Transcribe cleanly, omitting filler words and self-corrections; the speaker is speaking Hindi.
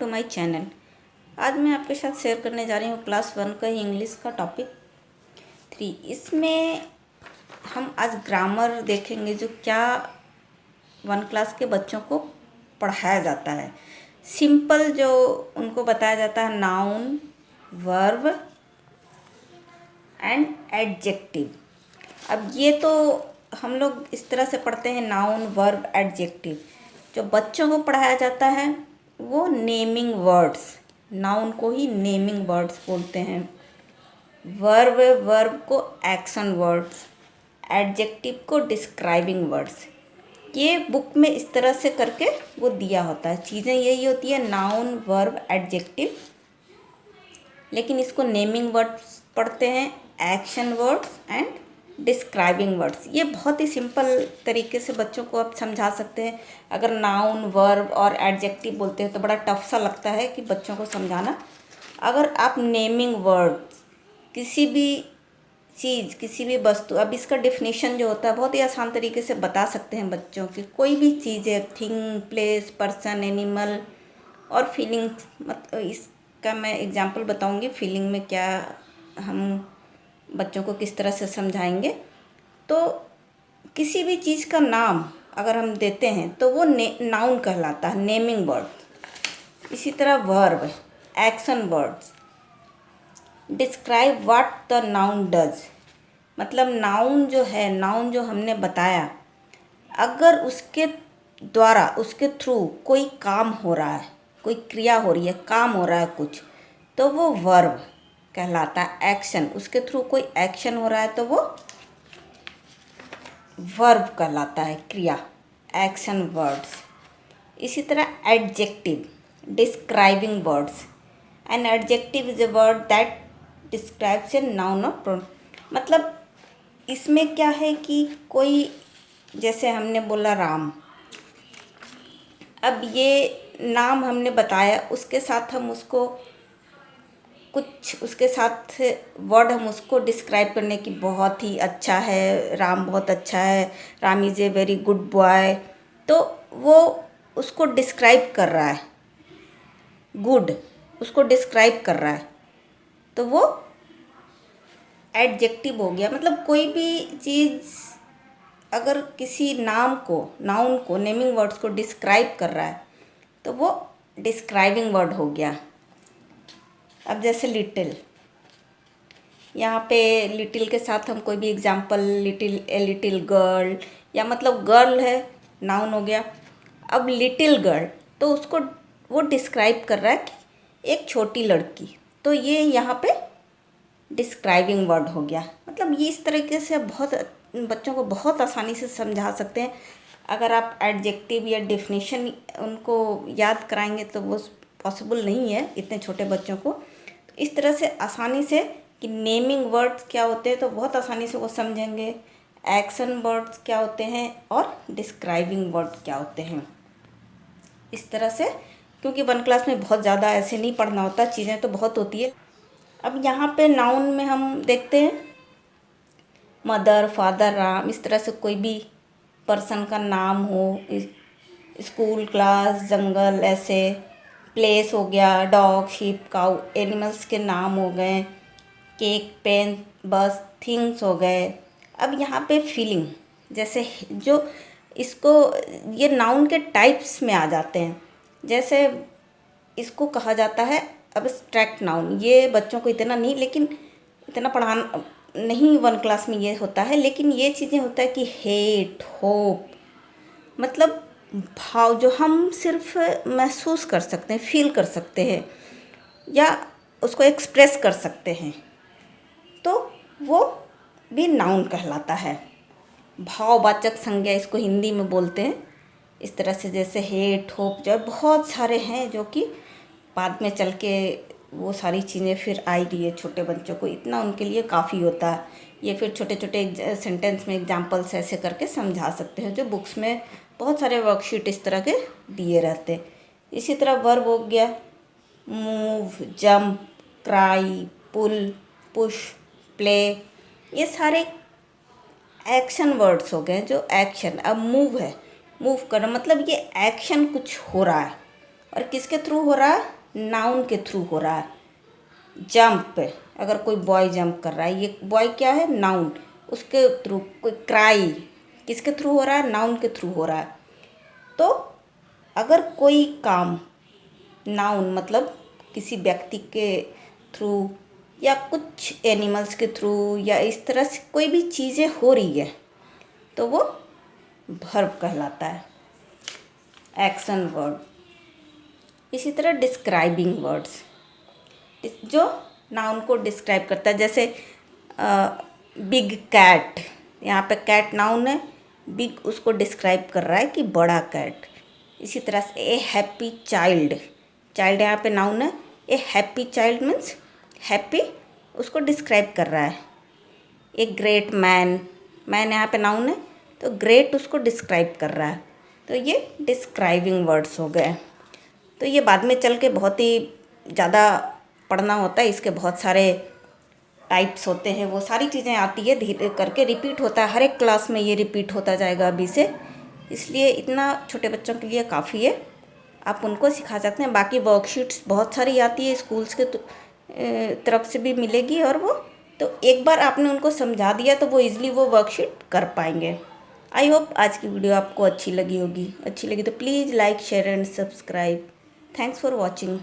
To my channel. आज मैं आपके साथ शेयर करने जा रही हूँ क्लास 1 का इंग्लिश का टॉपिक 3। इसमें हम आज ग्रामर देखेंगे जो क्या 1 क्लास के बच्चों को पढ़ाया जाता है। सिंपल जो उनको बताया जाता है नाउन, वर्ब एंड एडजेक्टिव। अब ये तो हम लोग इस तरह से पढ़ते हैं नाउन, वर्ब, एडजेक्टिव। जो बच्चों को पढ़ाया जाता है वो नेमिंग वर्ड्स, नाउन को ही नेमिंग वर्ड्स बोलते हैं, वर्ब को एक्शन वर्ड्स, एडजेक्टिव को डिस्क्राइबिंग वर्ड्स। ये बुक में इस तरह से करके वो दिया होता है। चीज़ें यही होती है नाउन, वर्ब, एडजेक्टिव, लेकिन इसको नेमिंग वर्ड्स पढ़ते हैं, action words and describing words. ये बहुत ही सिंपल तरीके से बच्चों को आप समझा सकते हैं। अगर नाउन, वर्ब और एडजेक्टिव बोलते हैं तो बड़ा टफ सा लगता है कि बच्चों को समझाना। अगर आप नेमिंग वर्ड्स किसी भी चीज़, किसी भी वस्तु, अब इसका डिफिनीशन जो होता है बहुत ही आसान तरीके से बता सकते हैं बच्चों की। कोई भी चीज़ है, थिंग, प्लेस, पर्सन, एनिमल और फीलिंग्स। मतलब इसका मैं एग्जांपल बताऊंगी फीलिंग में क्या हम बच्चों को किस तरह से समझाएंगे। तो किसी भी चीज़ का नाम अगर हम देते हैं तो वो नाउन कहलाता है, नेमिंग वर्ड। इसी तरह verb, action words, describe what the noun does. मतलब नाउन जो है, नाउन जो हमने बताया, अगर उसके द्वारा, उसके थ्रू कोई काम हो रहा है, कोई क्रिया हो रही है, काम हो रहा है कुछ, तो वो वर्ब कहलाता है। एक्शन, उसके थ्रू कोई एक्शन हो रहा है तो वो वर्ब कहलाता है, क्रिया, एक्शन वर्ड्स। इसी तरह adjective, describing words. An adjective is a word that describes a noun और प्रोनाउन। मतलब इसमें क्या है कि कोई, जैसे हमने बोला राम, अब ये नाम हमने बताया, उसके साथ हम उसको कुछ, उसके साथ वर्ड हम उसको डिस्क्राइब करने की, बहुत ही अच्छा है, राम बहुत अच्छा है, Ram is a very good boy, तो वो उसको डिस्क्राइब कर रहा है, गुड उसको डिस्क्राइब कर रहा है, तो वो एडजेक्टिव हो गया। मतलब कोई भी चीज़ अगर किसी नाम को, नाउन को, नेमिंग वर्ड्स को डिस्क्राइब कर रहा है तो वो डिस्क्राइबिंग वर्ड हो गया। अब जैसे लिटिल, यहाँ पे लिटिल के साथ हम कोई भी example, little, a little girl, या मतलब गर्ल है, नाउन हो गया। अब लिटिल गर्ल, तो उसको वो डिस्क्राइब कर रहा है कि एक छोटी लड़की, तो ये यहाँ पे डिस्क्राइबिंग वर्ड हो गया। मतलब ये इस तरीके से बहुत बच्चों को बहुत आसानी से समझा सकते हैं। अगर आप एडजेक्टिव या डेफिनेशन उनको याद कराएंगे तो वो पॉसिबल नहीं है इतने छोटे बच्चों को। तो इस तरह से आसानी से कि नेमिंग वर्ड्स क्या होते हैं तो बहुत आसानी से वो समझेंगे, एक्शन वर्ड्स क्या होते हैं और डिस्क्राइबिंग वर्ड क्या होते हैं। इस तरह से, क्योंकि 1 क्लास में बहुत ज़्यादा ऐसे नहीं पढ़ना होता, चीज़ें तो बहुत होती है। अब यहाँ पे नाउन में हम देखते हैं मदर, फादर, राम, इस तरह से कोई भी पर्सन का नाम हो, स्कूल, क्लास, जंगल, ऐसे प्लेस हो गया, डॉग, शीप, काऊ, एनिमल्स के नाम हो गए, केक, पेन, बस, थिंग्स हो गए। अब यहाँ पे फीलिंग, जैसे जो इसको, ये नाउन के टाइप्स में आ जाते हैं। जैसे इसको कहा जाता है अब्स्ट्रैक्ट नाउन। ये बच्चों को इतना नहीं, लेकिन इतना पढ़ाना नहीं 1 क्लास में ये होता है, लेकिन ये चीज़ें होता है कि हेट, होप, मतलब भाव जो हम सिर्फ महसूस कर सकते हैं, फील कर सकते हैं या उसको एक्सप्रेस कर सकते हैं, तो वो भी नाउन कहलाता है। भाववाचक संज्ञा इसको हिंदी में बोलते हैं। इस तरह से जैसे हेट, होप, जो बहुत सारे हैं जो कि बाद में चल के वो सारी चीज़ें फिर आई रही है छोटे बच्चों को, इतना उनके लिए काफ़ी होता है। ये फिर छोटे छोटे सेंटेंस में एग्जांपल्स ऐसे करके समझा सकते हैं, जो बुक्स में बहुत सारे वर्कशीट इस तरह के दिए रहते हैं। इसी तरह वर्ब हो गया मूव, जंप, क्राई, पुल, पुश, प्ले, ये सारे एक्शन वर्ड्स हो गए जो एक्शन। अब मूव है, मूव करना, मतलब ये एक्शन कुछ हो रहा है, और किसके थ्रू हो रहा है, नाउन के थ्रू हो रहा है। जंप, अगर कोई बॉय जंप कर रहा है, ये बॉय क्या है, नाउन, उसके थ्रू। कोई क्राई किसके थ्रू हो रहा है, नाउन के थ्रू हो रहा है। तो अगर कोई काम, नाउन मतलब किसी व्यक्ति के थ्रू या कुछ एनिमल्स के थ्रू या इस तरह से कोई भी चीज़ें हो रही है तो वो वर्ब कहलाता है, एक्शन वर्ड। इसी तरह डिस्क्राइबिंग वर्ड्स जो नाउन को डिस्क्राइब करता है, जैसे बिग कैट, यहाँ पे कैट नाउन है, बिग उसको डिस्क्राइब कर रहा है कि बड़ा कैट। इसी तरह से ए हैप्पी चाइल्ड, चाइल्ड यहाँ पे नाउन है, ए हैप्पी चाइल्ड मीन्स हैप्पी उसको डिस्क्राइब कर रहा है। ए ग्रेट मैन, मैन यहाँ पे नाउन है तो ग्रेट उसको डिस्क्राइब कर रहा है। तो ये डिस्क्राइबिंग वर्ड्स हो गए। तो ये बाद में चल के बहुत ही ज़्यादा पढ़ना होता है, इसके बहुत सारे टाइप्स होते हैं, वो सारी चीज़ें आती है, धीरे करके रिपीट होता है, हर एक क्लास में ये रिपीट होता जाएगा अभी से, इसलिए इतना छोटे बच्चों के लिए काफ़ी है, आप उनको सिखा सकते हैं। बाकी वर्कशीट्स बहुत सारी आती है, स्कूल्स के तरफ से भी मिलेगी, और वो तो एक बार आपने उनको समझा दिया तो वो इजीली वो वर्कशीट कर पाएंगे। आई होप आज की वीडियो आपको अच्छी लगी होगी। अच्छी लगी तो please like, share and subscribe. Thanks for watching.